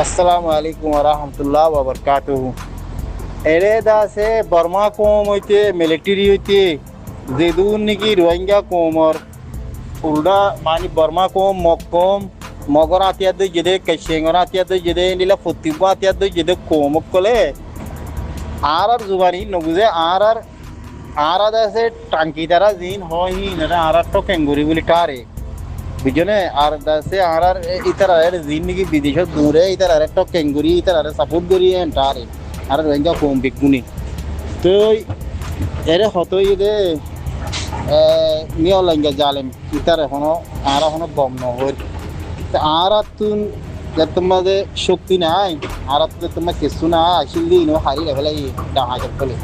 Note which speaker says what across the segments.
Speaker 1: আসসালামু আলাইকুম রহমতুল্লাহ বাবরকাতুহু। এরে দাসে বর্মা কম হইতে মিলিটারি হইতে যেদুন নাকি রোহিঙ্গা কমর উল্টা মানে বর্মা কম মগ কম মগর আতিয়ার দই যেদে কেশেঙর আতিয়ার দই যেদে নিলা ফতিব আতিয়ার দই যেদে কমক কলে আর জুবানি নবুঝে আর দাসে টাঙ্কি দ্বারা জিন হয় হিন আর তো কেঙ্গুরি বলি টারে বুঝনে আর দাসে আর ইতার জিন নাকি বিদেশত দূরে ইতার আর একটা কেঙ্গুরি ইতার আর সাপোর্ট করি এন্টারে আর রোহিঙ্গা কম বিকুনি তো এরে হতই দে মিয়া লাঙ্গা জালেম ইতার এখনো আর এখনো বম নহর আর তুন তোমাদের শক্তি নাই আর তোমার কিছু না আসলে হারি লেভেলাই ডাঙা চলে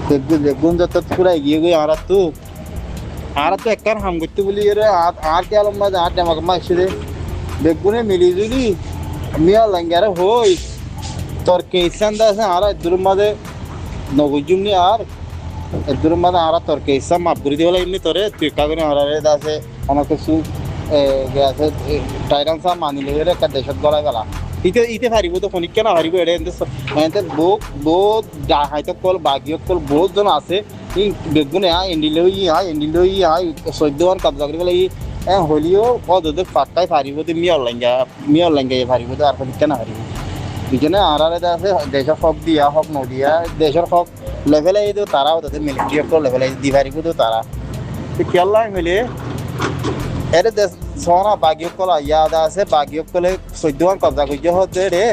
Speaker 1: দেখুন দেখুন যত পুরা এগিয়ে গিয়ে আর তো একবার হাম করতে বলি এর আর কে আলম মাঝে আর ডেমাক মা এসে বেগুনে মিলিজুলি মিয়া লাঙ্গারে হই তোর কেসান দাসে আর দূর মাঝে নগুজুমনি আর দূর মাঝে আর তোর কেসান মাপুরি দিয়ে বলে এমনি তোরে তুই কাগনে আর দাসে অনেক কিছু গেছে টাইরান সা মানি লেগে একটা দেশত গলা গেলা ইতে হারিব তো ফনিক কেন হারিব এটা এতে বহুত হাইতে কল বাগিয় কল বহুত জন আছে বেগুনে এন্ডিলই চৈদ্যমান কবজা করে গেলে হলিও পদে ফাটাই ফারিব তো মিয়র লাঙ্গা ফারিব তো আর ফনিক কেন হারিব বিজনে আর আছে দেশের হক দিয়া হক নদিয়া দেশের হক লেভেলে তো তারাও তাদের মিলিটারি হক লেভেলে দি ফারিব তো তারা খেয়াল মিলে এরে দেশ সোনা বাগিয়কল ইয়াদ আছে বাগিয়কলে 14 কবজা কইজে হতে রে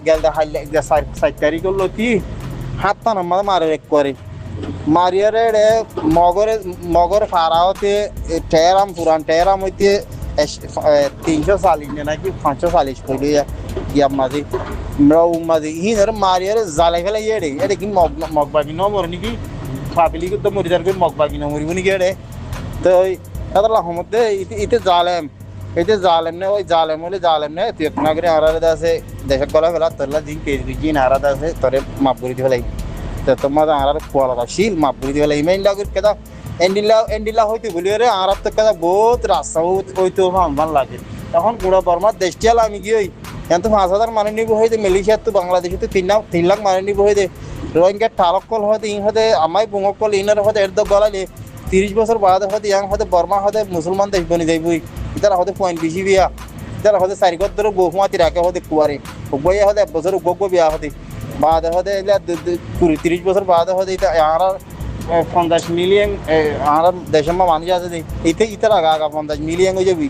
Speaker 1: গেলদা হাইলে 7 তারিখ লতি হাতটা নাম্বার মারে এক করে মারিয়ারে রে মগর ফারাওতে টেরাম হইতে 340 নাকি 540 কইলে ইয়াম মাঝে মাঝে হিনার মারিয়ারে জালাই ফেলে ইয়ে এটা কি মগবাগি নমর নাকি ফাবিলি তো মরিদার করে মগবাগি নমরিব নাকি রে তো তাহলে হমতে ইতে জালেম নে ওই জালেম হলে জালেম নে তুই এক নাগরে আরাদা আছে দেশের গলা ফেলা তোরলা জিন কেজি জিন আরাদা আছে তোরে মাপ করে দিবে লাগে তো তোমার আর কোয়ালা শিল মাপ করে দিবে লাগে মেইন লাগর কেদা এন্ডিলা হইতে বলি রে আর তো কেদা বহুত রাস্তা হইতে ভান লাগে তখন গুড়া বর্মার দেশটিয়াল আমি কি ওই এখন 5,000 মানে নিব হইতে মালয়েশিয়া তো বাংলাদেশে তো 3 লাখ মানে নিব হইতে রোহিঙ্গা ঠালকল হতে ইন হতে আমাই বুঙকল ইনার হতে এর গলালে 30 বছর বাদে হতে ইয়াং হতে বর্মা হতে মুসলমান দেশ বনি যাইবই ইতারা হতে পয়েন্ট বেশি বিয়া ইতারা হতে 4 গত ধরে বহুমাতি রাখে হতে কুয়ারে বইয়া হতে 1 বছর গগ বিয়া হতে বাদে হতে 30 বছর বাদে হতে ইতা আর 50 মিলিয়ন আর দেশমা মানুষ আছে ইতারা আগা 50 মিলিয়ন হয়ে যাবি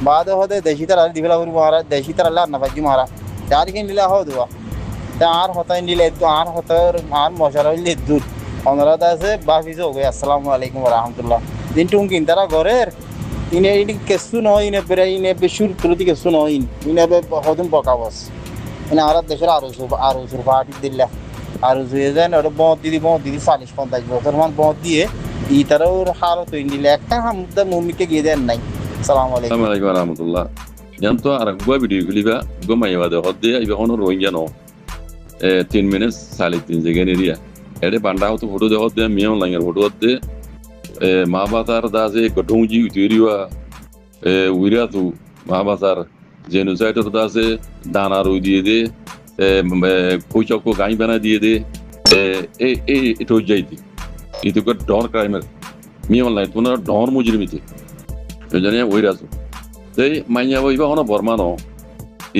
Speaker 1: বাদে হতে দেশি তারা দিবেলা করি মারা দেশি তারা লা না বাজি মারা আর কি নিলা হো দেওয়া আর হতাই নিলে আর হতার আর মশারা হইলে দুধ অনুরাধ আছে বাফিজ হয়ে আসসালামু আলাইকুম রহমতুল্লাহ দিন টুঙ্কিন তারা ঘরের ইনে কেসু নয় ইনে বেড়ে ইনে বেশুর তুলতি কেসু নয় ইনে হদিন বকাবস ইনে আর দেশের আরো পার্টি দিল্লা আরো জুয়ে যায় ওটা বঁত দিদি 40-50 বছর মান বঁত দিয়ে ই তারাও হারত তৈরি নিলে একটা হামদা মুমিকে গিয়ে দেন নাই আসসালামু আলাইকুম
Speaker 2: রহমতুল্লাহ janto ara gua video kliba gua mayawa de hodde ibe hono rohingya no 3 minutes sali 3 jegene dia ede bandao to photo de hodde mion langer photo hodde mahabatar daze godongji utiriwa wiratu mahabatar genocide daze dana ro diye de kochoko gai bana diye de eto jaiti itu ko dor crimer mion lai tuna dor mujrimite jane wiratu এই মাইয়া বইবা হনো বর্মানো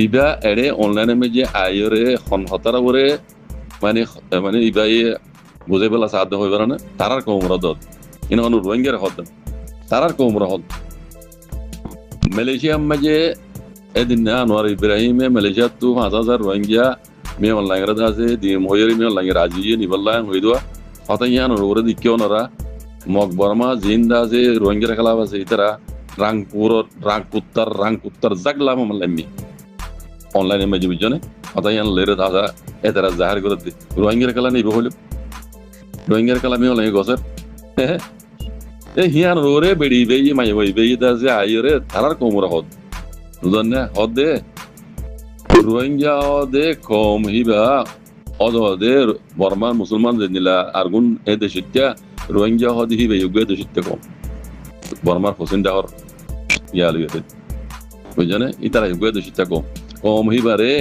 Speaker 2: ইবা এরে অনলাইনে মেজে আইরে হন হতারা করে মানে ইবা বুঝে বেলা সাধ্য হইব না তারার কোমরা দত ইন হনো রোহিঙ্গার হদ তারার কোমরা হদ মালয়েশিয়া মেজে এদিন না আনোয়ার ইব্রাহিমে মালয়েশিয়া তো 5,000 রোহিঙ্গা মে অনলাইন রা আছে দি ময়রি মে অনলাইন রাজি নিবল্লা হইদোয়া হতাইয়ান ওরে দিকেও নরা মগ বর্মা জিন্দা আছে রোহিঙ্গা খেলা আছে ইতারা rangputar zagla mamalami online ma jibi jone ata yan lere daga etara zahar gordi rohingya kala ni boholo rohingya kala mi online goser hiyan rore bedi beyi mai boy beyi da ze ayore tarar komura hod nudanne hodde rohingya de kom hiba odode borman musulman denila argun ede shitta rohingya hodi hibe yuge de shitta kom bormar hosin dahor Yalu এতে বুঝনে ইতারা গুয়ে দশিতা কম কম হইবারে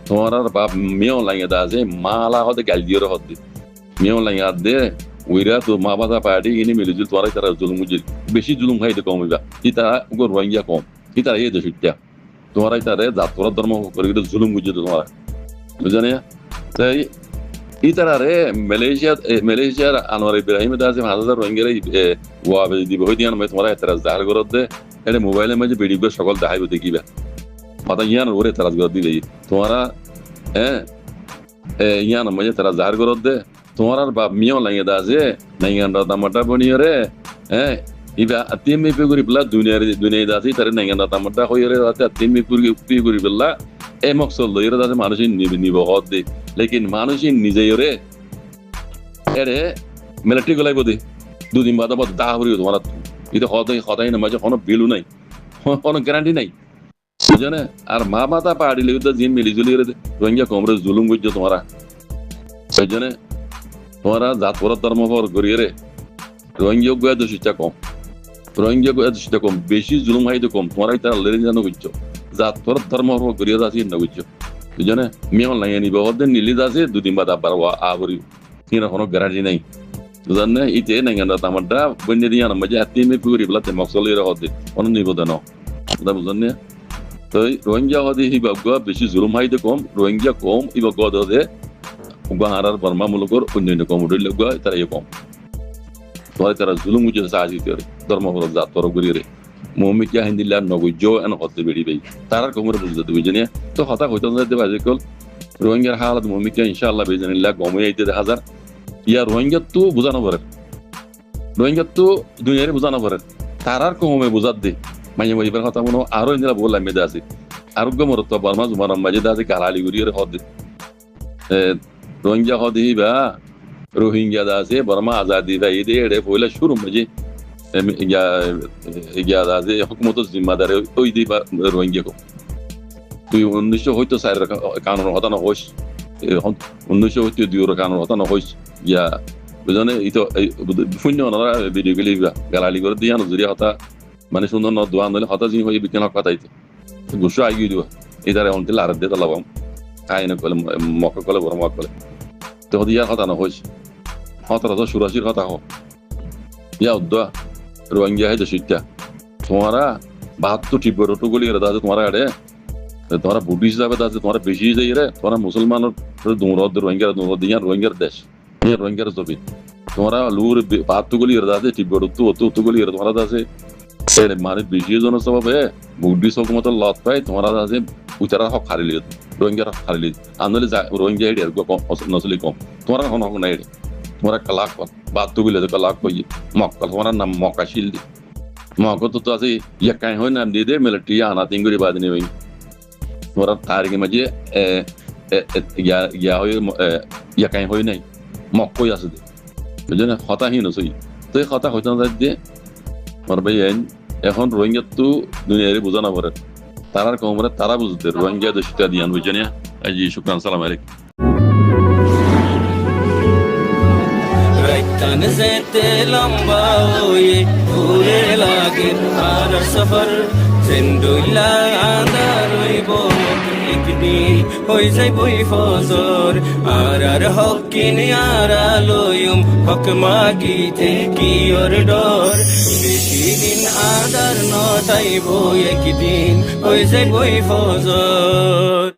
Speaker 2: তোমার আর বাপ মেয়েও লাগে দা যে মালা হতে গাল দিয়ে হতে মেয়েও লাগে আর দে ওইরা তো মা বাবা পার্টি ইনি মিলিজুল তোরাই তারা জুলুম বুঝিল বেশি জুলুম খাইতে কম হইবা ই তারা উগর রোহিঙ্গা কম ই তারা এই দেশটা তোমরাই তারে জাতর ধর্ম করে জুলুম বুঝিত তোমরা বুঝানে তাই ই তারা রে মালয়েশিয়ার আনোয়ার ইব্রাহিম দাসে 5000 রোহিঙ্গার ওয়াবে দিব হই দিয়ান মে তোমরা তারা জাহার করত দে এটা মোবাইলের মধ্যে ভিডিও সকল দেখাইব দেখিবা মাতা ইয়ান ওরে তারা গর দিবে তোমরা ইয়ান মধ্যে তারা জাহার করত দে তোমার আর বাপ মিয়াও লাগে দা যে নাইগান রাতা মাটা বনিয়ে রে ইবা আতিম মে পে করি বলা দুনিয়ায় দাসি তারে নাইগান রাতা মাটা হইয়ে রে রাতে আতিম মে পে করি বলা এ মকসদ লইরে দাসে মানুষই নিব হদ দে লেকিন মানুষই নিজেই রে এরে মিলিটারি গলাই বদে দুদিন বাদ বাদ দা হরিও তোমার এটা হদাই না মাঝে কোনো বিলু নাই কোনো গ্যারান্টি নাই বুঝনে আর মা মাতা পাড়ি লেগে তো জিন মিলিজুলি রে রোহিঙ্গা কমরে জুলুম করছো তোমরা সেই জন্য তোমরা জাত পর ধর্ম পর করিয়ে রে রোহিঙ্গা গোয়া দোষিটা কম রোহিঙ্গা গোয়া দোষিটা কম বেশি জুলুম হাইতে কম তোমরাই তারা লেরে জানো করছো জাত পর ধর্ম পর করিয়ে আসি না করছো বুঝনে মেয়ন লাগে নিব ওদের নিলি আছে দুদিন বাদ আবার আবরি কিনা কোনো গ্যারান্টি নাই বুঝান ইতে নাইগানরা তামারটা বন্যে দিয়ে আনা মাঝে হাতি মে পুরি বলাতে মকসল এর হদে কোনো নিবেদন না বুঝান তো রোহিঙ্গা হদে হি বাবগা বেশি জুলুম হাইতে কম রোহিঙ্গা কম ইবা গদ হদে উগাহারার বর্মা মুলকর অন্যান্য কমোডিল গা তারা কম তোরা তারা জুলুম উজে সাহায্য করে ধর্ম হল জাত পর গরিরে মুমিক ইয়া হিন্দিল্লাহ নগুজো এন হতে বেড়ি বেই তারার কোমরে বুঝতে বুঝিনি তো হতা হইতো না দেবা যে কল রোহিঙ্গার হালত মুমিক ইনশাআল্লাহ বেজানিল্লাহ গমে আইতে 1000 ইয়া রোহিঙ্গা তো বুঝানো পারে রোহিঙ্গা তো দুনিয়ারে বুঝানো পারে তারার কোমে বুঝাত দে মাঝে মাঝে কথা মনে আরো ইন্দিরা বললাম মেদা আছে আরোগ্য মরত বর্মা জুমার মাঝে দাসে গালালি গরিরে হদে রোহিঙ্গা হদে বা রোহিঙ্গা দাসে বর্মা আজাদি বা ইদে এড়ে পয়লা শুরু মাঝে যে হুকুমত জিম্মাদার ওই দিবা রোহিঙ্গা কো তুই 1900 হয়তো সাইর কানুন হতানো হইস 1900 হয়তো দুইর কানুন হতানো হইস ইয়া বুঝনে ইতো শূন্য ওনারা ভিডিও গলি গালালি করে দিয়া নজরিয়া হতা মানে সুন্দর ন দোয়া নলে হতা জিন হই বিজ্ঞান কথাইতে গুসু আইগি দিবা ইদারে অন্তিল আর দে তলাবাম আইনে কলে মক্কা কলে বড় মক্কা কলে তো দিয়া হতানো হইস হতারা তো সুরাশির কথা হ ইয়া উদ্দা রোহিঙ্গা है दशिता तुम्हारा बात तो ठीक बरो तो गोली रदा तुम्हारा अड़े तुम्हारा बुद्धिस्ट जावे दासे तुम्हारा बेशी जाई रे तुम्हारा मुसलमान और दूर दिया रोहिंग्या देश ये रोहिंग्या तो भी तुम्हारा लूर बात तो गोली रदा ठीक बरो तो गोली रदा तुम्हारा दासे तेरे मारे बेशी जोनो सबब है बुद्धिस्ट हुकूमत लत पाए तुम्हारा दासे उतरा हक खाली ले रोहिंग्या खाली ले आंदोलन रोहिंग्या है को नस्ली कम तुम्हारा होना हो नहीं तुम्हारा कलाक बात तो बोले तो कलाक को मक्का तुम्हारा नाम मक्का शील दी मक्का तो ऐसे यकाई हो नाम दे दे मिलिट्री आना तिंगुरी बात नहीं हुई तुम्हारा तारीख में जे या हो यकाई हो नहीं मक्को या से दे बुझे ना खाता ही ना सही तो ये खाता होता ना दे और भाई এখন রোহিঙ্গা তো দুনিয়ারে বোঝানো পারে তারার কোমরে তারা বুঝতে রোহিঙ্গা দেশটা দিয়ান বুঝে না জি শুকরান সালাম আলাইকুম
Speaker 3: नज़ते लंबा ये पूरे लागे आर सफर जिंदुला आंदर वो एक दिन होई जाय বই ফজর আর হকিন আরা লয়ুম হক মাগিতে কি ওর ডর বেশি দিন আদার নটাইব একদিন হই যাই বই ফজর